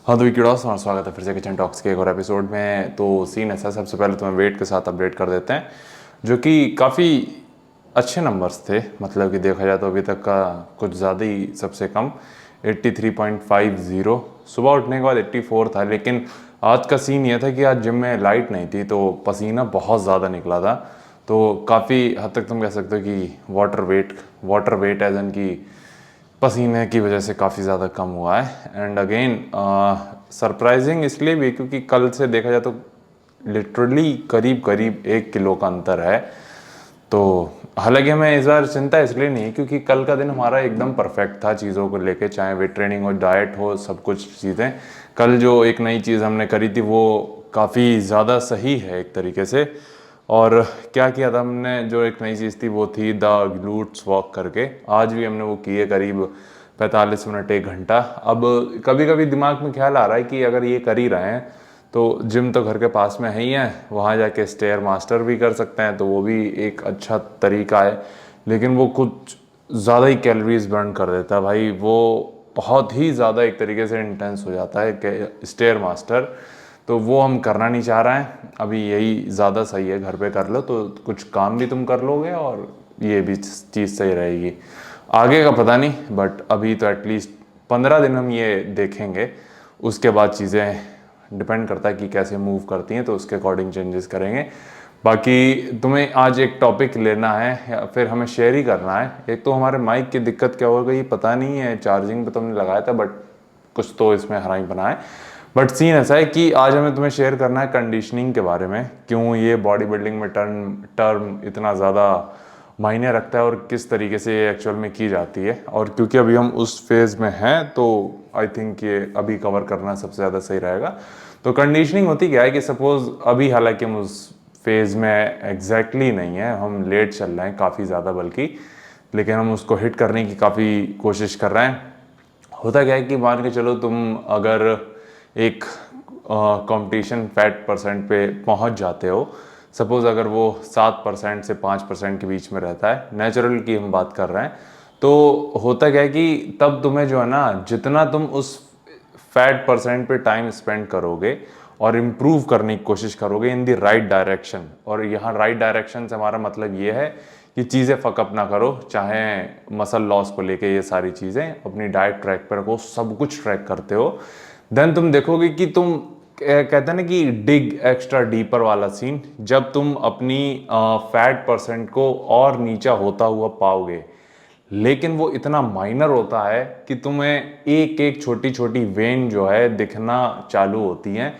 हाँ तो विकीडॉस और स्वागत है फिर से किचन टॉक्स के एक और एपिसोड में। तो सीन ऐसा, सबसे पहले तुम्हें वेट के साथ अपडेट कर देते हैं, जो कि काफ़ी अच्छे नंबर्स थे। मतलब कि देखा जाए तो अभी तक का कुछ ज़्यादा ही, सबसे कम 83.50। सुबह उठने के बाद 84 था, लेकिन आज का सीन ये था कि आज जिम में लाइट नहीं थी तो पसीना बहुत ज़्यादा निकला था। तो काफ़ी हद तक तुम कह सकते हो कि वाटर वेट एज एन की पसीने की वजह से काफ़ी ज़्यादा कम हुआ है। एंड अगेन सरप्राइजिंग इसलिए भी क्योंकि कल से देखा जाए तो लिटरली करीब करीब 1 किलो का अंतर है। तो हालांकि हमें इस बार चिंता इसलिए नहीं है क्योंकि कल का दिन हमारा एकदम परफेक्ट था चीज़ों को लेके, चाहे वेट ट्रेनिंग हो, डाइट हो, सब कुछ चीज़ें। कल जो एक नई चीज़ हमने करी थी वो काफ़ी ज़्यादा सही है एक तरीके से। और क्या किया था हमने, जो एक नई चीज़ थी वो थी द ग्लूट्स वॉक करके। आज भी हमने वो की है, करीब 45 मिनट 1 घंटा। अब कभी कभी दिमाग में ख्याल आ रहा है कि अगर ये कर ही रहे हैं तो जिम तो घर के पास में है ही है, वहाँ जाके स्टेयर मास्टर भी कर सकते हैं, तो वो भी एक अच्छा तरीका है। लेकिन वो कुछ ज़्यादा ही कैलोरीज बर्न कर देता है भाई, वो बहुत ही ज़्यादा एक तरीके से इंटेंस हो जाता है स्टेयर मास्टर। तो वो हम करना नहीं चाह रहे हैं अभी, यही ज़्यादा सही है, घर पे कर लो तो कुछ काम भी तुम कर लोगे और ये भी चीज़ सही रहेगी। आगे का पता नहीं, बट अभी तो एटलीस्ट 15 दिन हम ये देखेंगे। उसके बाद चीज़ें डिपेंड करता है कि कैसे मूव करती हैं, तो उसके अकॉर्डिंग चेंजेस करेंगे। बाकी तुम्हें आज एक टॉपिक लेना है या फिर हमें शेयर ही करना है। एक तो हमारे माइक की दिक्कत क्या हो गई पता नहीं है, चार्जिंग पे तुमने लगाया था बट कुछ तो इसमें हराई बना है। बट सीन ऐसा है कि आज हमें तुम्हें शेयर करना है कंडीशनिंग के बारे में, क्यों ये बॉडी बिल्डिंग में टर्म इतना ज़्यादा मायने रखता है और किस तरीके से ये एक्चुअल में की जाती है। और क्योंकि अभी हम उस फेज़ में हैं तो आई थिंक ये अभी कवर करना सबसे ज़्यादा सही रहेगा। तो कंडीशनिंग होती क्या है कि सपोज़ अभी, हालांकि हम उस फेज़ में एग्जैक्टली नहीं है, हम लेट चल रहे हैं काफ़ी ज़्यादा बल्कि, लेकिन हम उसको हिट करने की काफ़ी कोशिश कर रहे हैं। होता क्या है कि मान के चलो तुम अगर एक कंपटीशन फैट परसेंट पे पहुंच जाते हो, सपोज़ अगर वो 7% से 5% के बीच में रहता है, नेचुरल की हम बात कर रहे हैं, तो होता क्या है कि तब तुम्हें जो है ना, जितना तुम उस फैट परसेंट पे टाइम स्पेंड करोगे और इम्प्रूव करने की कोशिश करोगे इन दी राइट डायरेक्शन। और यहाँ राइट डायरेक्शन से हमारा मतलब ये है कि चीज़ें फकअप ना करो, चाहे मसल लॉस को लेके ये सारी चीज़ें, अपनी डाइट ट्रैक पर रखो, सब कुछ ट्रैक करते हो। देन तुम देखोगे कि तुम कहते हैं ना कि डिग एक्स्ट्रा डीपर वाला सीन, जब तुम अपनी फैट परसेंट को और नीचा होता हुआ पाओगे। लेकिन वो इतना माइनर होता है कि तुम्हें एक एक छोटी छोटी वेन जो है दिखना चालू होती हैं।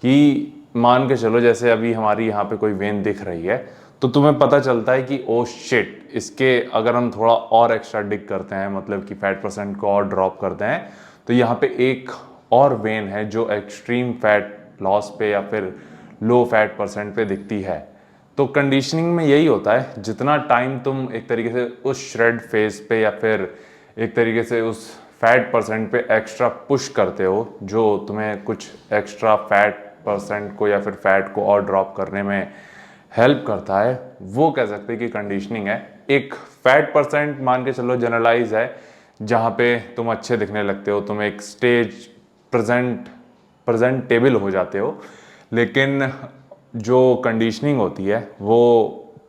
कि मान के चलो जैसे अभी हमारी यहाँ पे कोई वेन दिख रही है, तो तुम्हें पता चलता है कि ओ शिट, इसके अगर हम थोड़ा और एक्स्ट्रा डिग करते हैं, मतलब कि फैट परसेंट को और ड्रॉप करते हैं, तो यहाँ पे एक और वेन है जो एक्सट्रीम फैट लॉस पे या फिर लो फैट परसेंट पे दिखती है। तो कंडीशनिंग में यही होता है, जितना टाइम तुम एक तरीके से उस श्रेड फेज पे या फिर एक तरीके से उस फैट परसेंट पे एक्स्ट्रा पुश करते हो, जो तुम्हें कुछ एक्स्ट्रा फैट परसेंट को या फिर फैट को और ड्रॉप करने में हेल्प करता है, वो कह सकते हैं कि कंडीशनिंग है। एक फैट परसेंट मान के चलो जनरलाइज है, जहाँ पे तुम अच्छे दिखने लगते हो, तुम एक स्टेज प्रेजेंटेबल हो जाते हो। लेकिन जो कंडीशनिंग होती है वो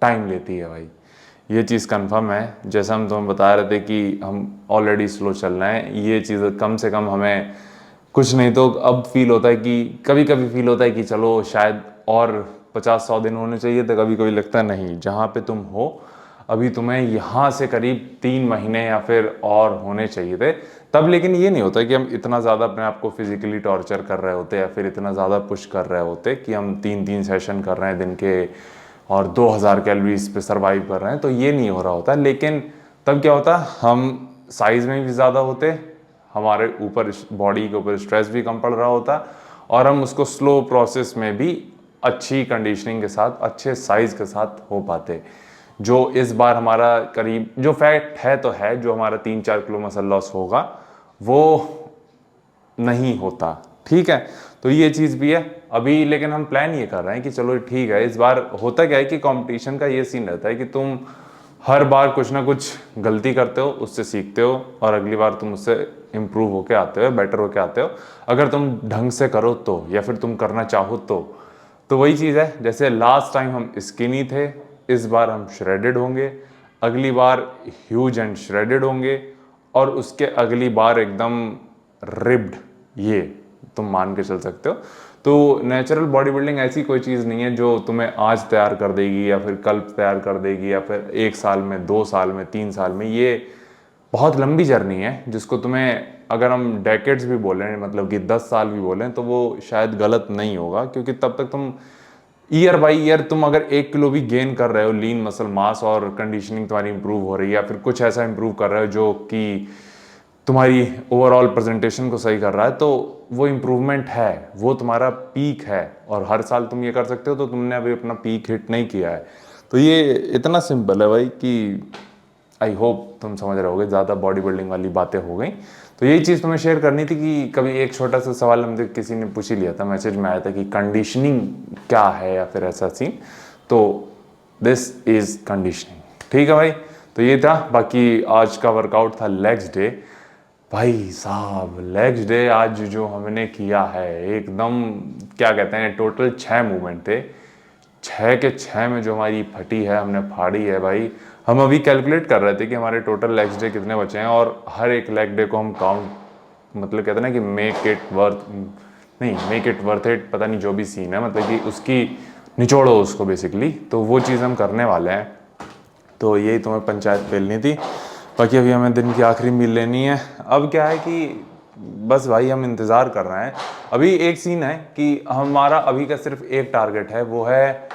टाइम लेती है भाई, ये चीज़ कंफर्म है। जैसा हम तुम्हें बता रहे थे कि हम ऑलरेडी स्लो चल रहे हैं, ये चीज़ कम से कम हमें कुछ नहीं तो अब फील होता है कि कभी कभी फील होता है कि चलो शायद और 50-100 दिन होने चाहिए, तो कभी कभी लगता है नहीं, जहाँ पे तुम हो अभी तुम्हें यहाँ से करीब 3 महीने या फिर और होने चाहिए थे तब। लेकिन ये नहीं होता कि हम इतना ज़्यादा अपने आप को फिजिकली टॉर्चर कर रहे होते या फिर इतना ज़्यादा पुश कर रहे होते कि हम 3-3 सेशन कर रहे हैं दिन के और 2000 कैलोरीज पे सर्वाइव कर रहे हैं, तो ये नहीं हो रहा होता। लेकिन तब क्या होता, हम साइज़ में भी ज़्यादा होते, हमारे ऊपर बॉडी के ऊपर स्ट्रेस भी कम पड़ रहा होता, और हम उसको स्लो प्रोसेस में भी अच्छी कंडीशनिंग के साथ, अच्छे साइज़ के साथ हो पाते। जो इस बार हमारा करीब जो फैक्ट है तो है, जो हमारा 3-4 किलो मसल लॉस होगा वो नहीं होता, ठीक है। तो ये चीज़ भी है अभी, लेकिन हम प्लान ये कर रहे हैं कि चलो ठीक है, इस बार होता क्या है कि कंपटीशन का ये सीन रहता है कि तुम हर बार कुछ ना कुछ गलती करते हो, उससे सीखते हो और अगली बार तुम उससे इम्प्रूव होके आते हो, बेटर होके आते हो, अगर तुम ढंग से करो तो, या फिर तुम करना चाहो तो वही चीज़ है। जैसे लास्ट टाइम हम स्किनी थे, इस बार हम श्रेडेड होंगे, अगली बार ह्यूज एंड श्रेडेड होंगे, और उसके अगली बार एकदम रिब्ड, ये तुम मान के चल सकते हो। तो नेचुरल बॉडी बिल्डिंग ऐसी कोई चीज़ नहीं है जो तुम्हें आज तैयार कर देगी या फिर कल तैयार कर देगी या फिर 1 साल में, 2 साल में, 3 साल में। ये बहुत लंबी जर्नी है जिसको तुम्हें, अगर हम डेकेड्स भी बोलें, मतलब कि 10 साल भी बोलें, तो वो शायद गलत नहीं होगा, क्योंकि तब तक तुम ईयर बाई ईयर तुम अगर 1 किलो भी गेन कर रहे हो, लीन मसल मास, और कंडीशनिंग तुम्हारी इंप्रूव हो रही है, या फिर कुछ ऐसा इंप्रूव कर रहे हो जो कि तुम्हारी ओवरऑल प्रेजेंटेशन को सही कर रहा है, तो वो इम्प्रूवमेंट है, वो तुम्हारा पीक है। और हर साल तुम ये कर सकते हो, तो तुमने अभी अपना पीक हिट नहीं किया है। तो ये इतना सिंपल है भाई कि आई होप तुम समझ रहे होगे, ज़्यादा बॉडी बिल्डिंग वाली बातें हो गई। तो यही चीज़ तुम्हें शेयर करनी थी कि कभी एक छोटा सा सवाल हमसे किसी ने पूछ ही लिया था, मैसेज में आया था कि कंडीशनिंग क्या है या फिर ऐसा सीन। तो दिस इज़ कंडीशनिंग, ठीक है भाई। तो ये था, बाकी आज का वर्कआउट था लेग्स डे। भाई साहब लेग्स डे आज जो हमने किया है, एकदम क्या कहते हैं, टोटल 6 मूवमेंट थे, 6 के 6 में जो हमारी फटी है, हमने फाड़ी है भाई। हम अभी कैलकुलेट कर रहे थे कि हमारे टोटल लेग्स डे कितने बचे हैं, और हर एक लेग डे को हम काउंट, मतलब कहते हैं ना कि मेक इट वर्थ इट, पता नहीं जो भी सीन है, मतलब कि उसकी निचोड़ो उसको बेसिकली। तो वो चीज़ हम करने वाले हैं। तो यही तुम्हें पंचायत फैलनी थी। बाकी अभी हमें दिन की आखिरी मील लेनी है। अब क्या है कि बस भाई हम इंतज़ार कर रहे हैं। अभी एक सीन है कि हमारा अभी का सिर्फ एक टारगेट है, वो है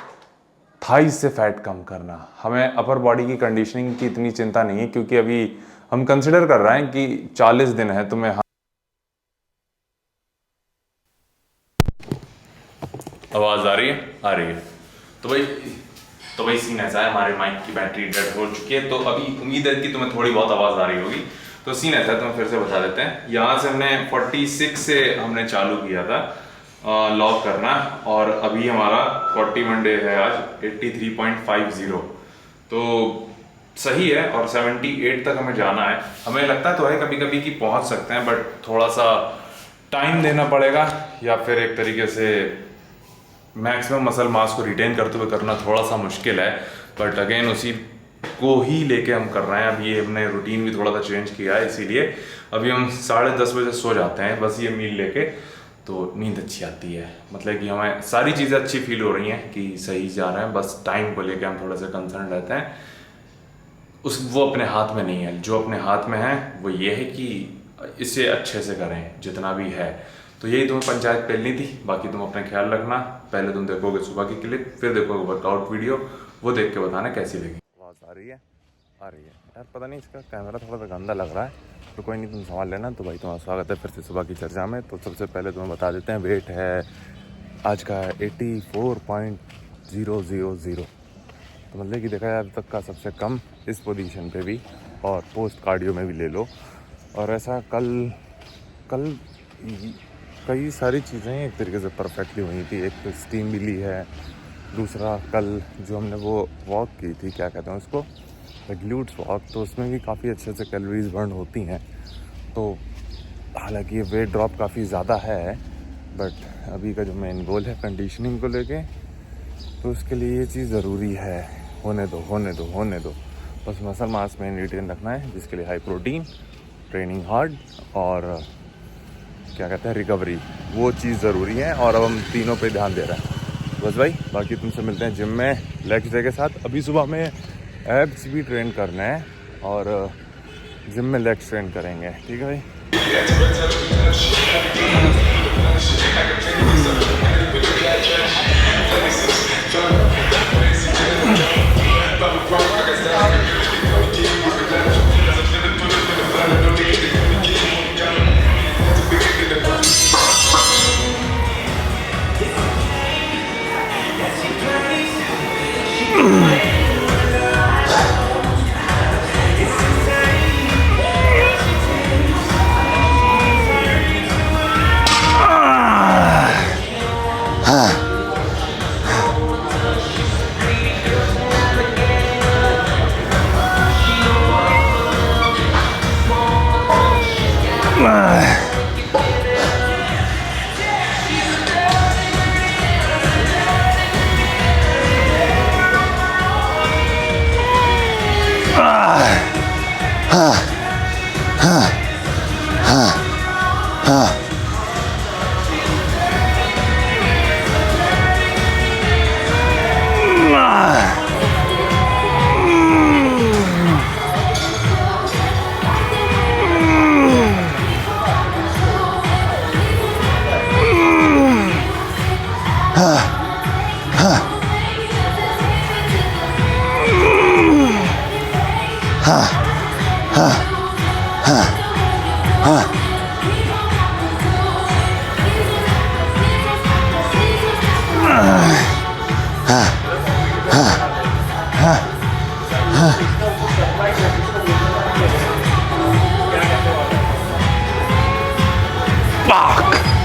थाइस से फैट कम करना। हमें अपर बॉडी की कंडीशनिंग की इतनी चिंता नहीं है, क्योंकि अभी हम कंसिडर कर रहे हैं कि 40 दिन है तुम्हें। आवाज़ आ रही है? आ रही है। तो भाई सीन ऐसा है, हमारे माइक की बैटरी डेड हो चुकी है, तो अभी उम्मीद है कि तुम्हें थोड़ी बहुत आवाज़ आ रही होगी। तो सीन ऐसा है, तुम्हें फिर से बता देते हैं। यहाँ से हमने 46 से हमने चालू किया था लॉक करना, और अभी हमारा 41 डे है आज, 83.50। तो सही है, और 78 तक हमें जाना है। हमें लगता तो है कभी कभी कि पहुँच सकते हैं, बट थोड़ा सा टाइम देना पड़ेगा, या फिर एक तरीके से मैक्सिमम मसल मास को रिटेन करते हुए करना थोड़ा सा मुश्किल है। बट अगेन उसी को ही लेके हम कर रहे हैं। अब ये हमने रूटीन भी थोड़ा सा चेंज किया है, इसीलिए अभी हम 10:30 बजे सो जाते हैं बस ये मील लेके, तो नींद अच्छी आती है। मतलब कि हमें सारी चीज़ें अच्छी फील हो रही हैं कि सही जा रहे हैं, बस टाइम को लेके हम थोड़ा सा कंसर्न रहते हैं। वो अपने हाथ में नहीं है। जो अपने हाथ में है वो ये है कि इसे अच्छे से करें जितना भी है। तो यही तुम्हें पंचायत फैलनी थी। बाकी तुम अपना ख्याल रखना। पहले तुम देखोगे सुबह की क्लिप, फिर देखोगे वर्कआउट वीडियो, वो देख के बताना कैसी लगी। आवाज़ आ रही है? आ रही है यार, पता नहीं इसका कैमरा थोड़ा सा गंदा लग रहा है, तो कोई नहीं, तुम संभाल लेना। तो भाई तुम्हारा स्वागत है फिर से सुबह की चर्चा में। तो सबसे पहले तुम्हें बता देते हैं, वेट है आज का 84.000। तो मतलब कि देखा जाए अब तक का सबसे कम इस पोजीशन पे भी, और पोस्ट कार्डियो में भी ले लो। और ऐसा कल कई सारी चीज़ें एक तरीके से परफेक्टली हुई थी। एक तो स्टीम भी ली है, दूसरा कल जो हमने वो वॉक की थी, क्या कहते हैं उसको, ग्लूट्स वॉक, तो उसमें भी काफ़ी अच्छे से कैलोरीज बर्न होती हैं। तो हालांकि ये वेट ड्रॉप काफ़ी ज़्यादा है, बट अभी का जो मेन गोल है कंडीशनिंग को लेके, तो उसके लिए ये चीज़ ज़रूरी है। होने दो। बस मसल मास में रिटेन रखना है, जिसके लिए हाई प्रोटीन, ट्रेनिंग हार्ड, और क्या कहते हैं रिकवरी, वो चीज़ ज़रूरी है। और अब हम तीनों पे ध्यान दे रहे हैं बस भाई। बाकी तुमसे मिलते हैं जिम में लेग्स डे के साथ। अभी सुबह में एब्स भी ट्रेन करना है, और जिम में लेग्स ट्रेन करेंगे, ठीक है भाई।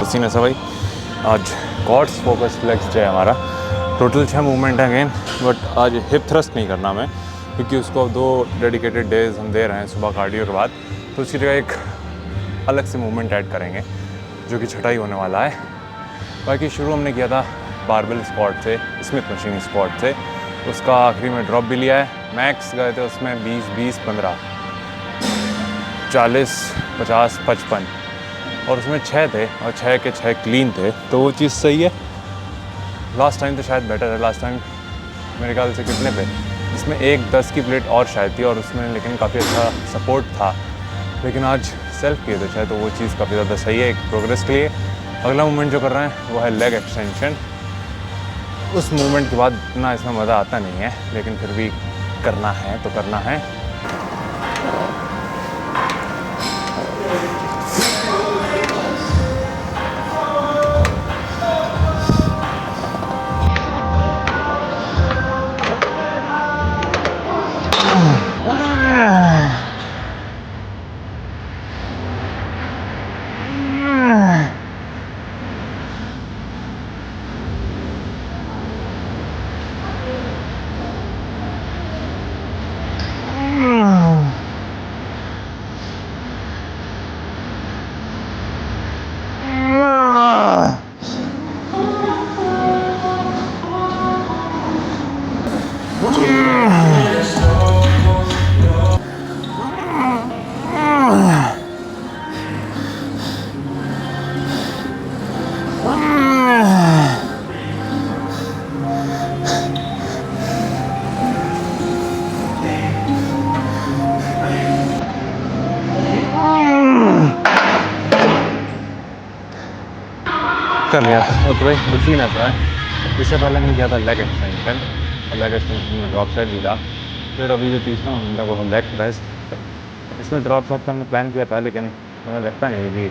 पसीने से भाई आज कॉर्ड्स फोकस फ्लेक्स जो है हमारा टोटल 6 मूवमेंट है अगेन, बट आज हिप थ्रस्ट नहीं करना मैं, क्योंकि उसको 2 डेडिकेटेड डेज हम दे रहे हैं सुबह कार्डियो के बाद, तो उसकी जगह एक अलग से मूवमेंट ऐड करेंगे जो कि छठाई होने वाला है। बाकी शुरू हमने किया था बारबेल स्क्वाट से, स्मिथ मशीन स्क्वाट से, उसका आखिरी में ड्रॉप भी लिया है। मैक्स गए थे उसमें 20, 15, 40, 50, 55 और उसमें 6 थे और 6 के 6 क्लीन थे, तो वो चीज़ सही है। लास्ट टाइम तो शायद बेटर है, लास्ट टाइम मेरे ख्याल से कितने पे, इसमें 1-10 की प्लेट और शायद थी और उसमें लेकिन काफ़ी अच्छा सपोर्ट था, लेकिन आज सेल्फ किए थे शायद, तो वो चीज़ काफ़ी ज़्यादा सही है एक प्रोग्रेस के लिए। अगला मूवमेंट जो कर रहे हैं वो है लेग एक्सटेंशन। उस मूवमेंट के बाद इतना इसमें मज़ा आता नहीं है, लेकिन फिर भी करना है तो करना है। कर लिया था तो भाई मशीन ऐसा है। इससे पहले मैंने किया था लेग एक्सटेंशन, लेग एक्सटेंशन में ड्रॉप साइड लिया, फिर अभी जो तीसरा घंटा वो लेग प्रेस। इसमें ड्रॉप साइड का हमने प्लान किया था, लेकिन मुझे लगता नहीं कि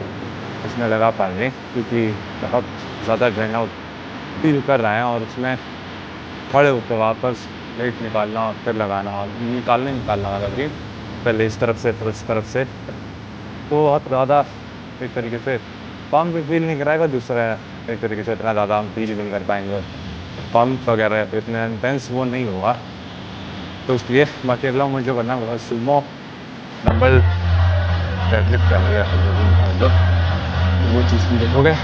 इसमें लगा पाएंगे, क्योंकि बहुत ज़्यादा ड्रेन आउट फील कर रहे हैं और उसमें खड़े होकर वापस वेट निकालना और फिर लगाना और निकालना वाला भी, पहले इस तरफ से फिर इस तरफ से, तो बहुत ज़्यादा एक तरीके से पम्प भी फील नहीं कराएगा, दूसरा एक तरीके से इतना ज़्यादा हम फील नहीं कर पाएंगे, पम्प वगैरह इतना इंटेंस वो नहीं होगा, तो इसलिए बाकी अगला मुझे करना होगा सुमो डंबल डेडलिफ्ट कर, वो चीज़ भी देखोगे।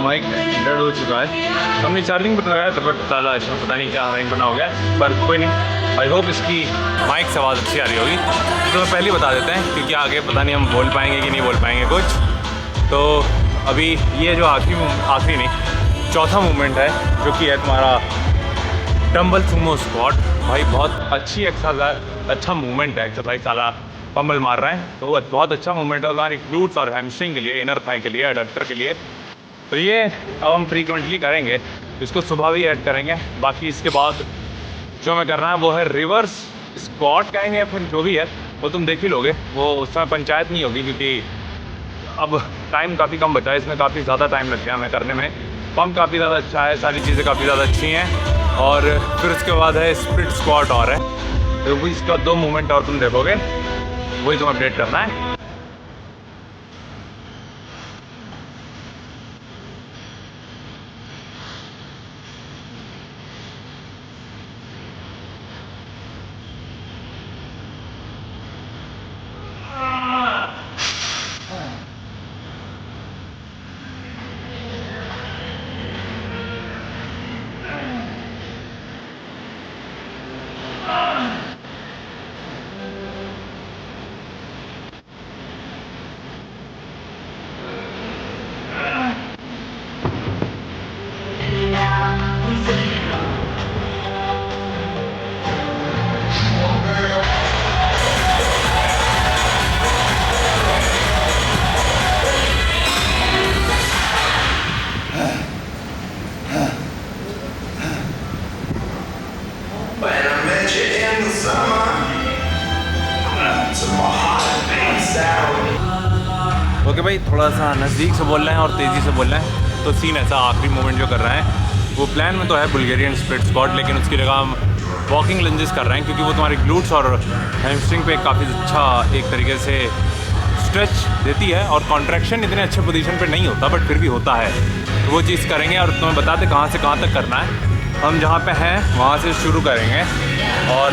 माइक डेड हो चुका है, हमने चार्जिंग पर लगाया था, बट साला इसमें पता नहीं क्या हैंग बना हो गया, पर कोई नहीं। आई होप इसकी माइक से आवाज़ अच्छी आ रही होगी, तो पहले ही बता देते हैं, क्योंकि आगे पता नहीं हम बोल पाएंगे कि नहीं बोल पाएंगे कुछ। तो अभी ये जो आखिरी नहीं चौथा मूवमेंट है, जो कि है तुम्हारा डंबल सुमो स्क्वाट। भाई बहुत अच्छी एक्सरसाइज, अच्छा मूवमेंट है, एक्सरसाइज साला पम्बल मार रहा है, तो बहुत अच्छा मूवमेंट है हमारी ग्लूट्स और हैमस्ट्रिंग के लिए, इनर थाई के लिए, एडक्टर के लिए। तो ये अब हम फ्रीक्वेंटली करेंगे, इसको सुबह भी ऐड करेंगे। बाकी इसके बाद जो हमें करना है वो है रिवर्स स्क्वाट कहेंगे या फिर जो भी है वो तुम देख ही लोगे, वो उसमें पंचायत नहीं होगी, क्योंकि अब टाइम काफ़ी कम बचा है, इसमें काफ़ी ज़्यादा टाइम लग गया हमें करने में। पम्प काफ़ी ज़्यादा अच्छा है, सारी चीज़ें काफ़ी ज़्यादा अच्छी हैं। और फिर उसके बाद है स्प्लिट स्क्वाट और है, तो वो इसका 2 मूवमेंट और तुम देखोगे, वही तुम्हें अपडेट करना है। ओके भाई, थोड़ा सा नज़दीक से बोल रहे हैं और तेज़ी से बोल रहे हैं। तो सीन ऐसा आखिरी मोमेंट जो कर रहे हैं वो प्लान में तो है बुल्गारियन स्प्लिट स्क्वाट, लेकिन उसकी जगह हम वॉकिंग लंजेस कर रहे हैं क्योंकि वो तुम्हारे ग्लूट्स और हैमस्ट्रिंग पे काफ़ी अच्छा एक तरीके से स्ट्रेच देती है और कॉन्ट्रैक्शन इतने अच्छे पोजीशन पे नहीं होता बट फिर भी होता है। तो वो चीज़ करेंगे और तुम्हें बताते कहाँ से कहाँ तक करना है। हम जहाँ पे हैं वहाँ से शुरू करेंगे और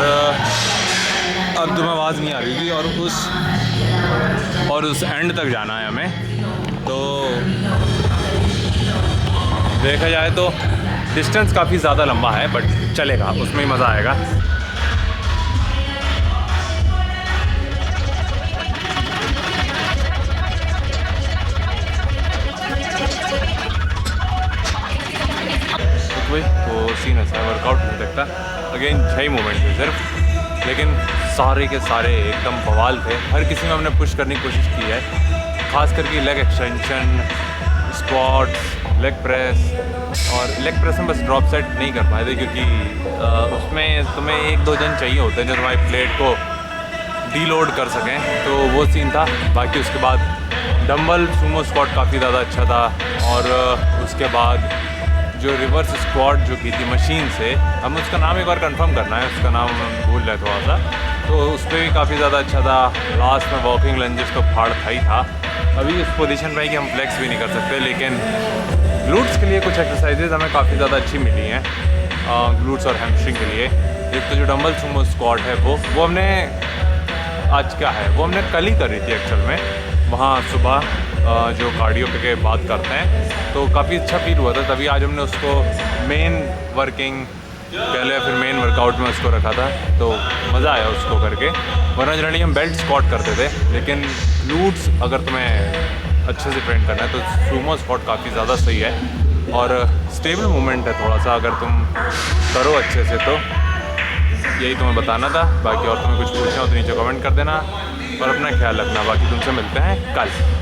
अब तुम्हें आवाज़ नहीं आ रही होगी और उस एंड तक जाना है हमें। तो देखा जाए तो डिस्टेंस काफ़ी ज़्यादा लंबा है बट चलेगा, उसमें ही मज़ा आएगा। तो सीन ऐसा वर्कआउट नहीं लगता। अगेन 6 मोमेंट थे सिर्फ, लेकिन सारे के सारे एकदम बवाल थे। हर किसी में हमने पुश करने की कोशिश की है, ख़ास करके leg extension, squats, leg press. और लेग प्रेस में बस ड्रॉप सेट नहीं कर पाए थे क्योंकि उसमें तुम्हें 1-2 जन चाहिए होते हैं जो तुम्हारी प्लेट को डीलोड कर सकें, तो वो सीन था। बाकी उसके बाद डंबल सुमो स्क्वाट काफ़ी ज़्यादा अच्छा था और उसके बाद जो रिवर्स स्क्वाट जो की थी मशीन से, हम उसका नाम एक बार कंफर्म करना है, उसका नाम हम भूल रहे थोड़ा सा, तो उस पर भी काफ़ी ज़्यादा अच्छा था। लास्ट में वॉकिंग लंजेस तो फाड़ था ही था। अभी इस पोजीशन में है कि हम फ्लेक्स भी नहीं कर सकते, लेकिन ग्लूट्स के लिए कुछ एक्सरसाइजेज हमें काफ़ी ज़्यादा अच्छी मिली हैं ग्लूट्स और हैमस्ट्रिंग के लिए। एक तो जो डंबल सुमो स्क्वाट है वो हमने आज क्या है वो हमने कल ही करी थी एक्चुअल में, वहाँ सुबह जो कार्डियो पे के बात करते हैं, तो काफ़ी अच्छा फील हुआ था। तभी आज हमने उसको मेन वर्किंग कह लिया, फिर मेन वर्कआउट में उसको रखा था, तो मज़ा आया उसको करके। वरना जनरली हम बेल्ट स्क्वाट करते थे, लेकिन ग्लूट्स अगर तुम्हें अच्छे से ट्रेन करना है तो सुमो स्क्वाट काफ़ी ज़्यादा सही है और स्टेबल मूवमेंट है थोड़ा सा, अगर तुम करो अच्छे से तो। यही तुम्हें बताना था। बाकी और तुम्हें कुछ पूछना हो तो नीचे कमेंट कर देना और अपना ख्याल रखना। बाकी तुमसे मिलते हैं कल।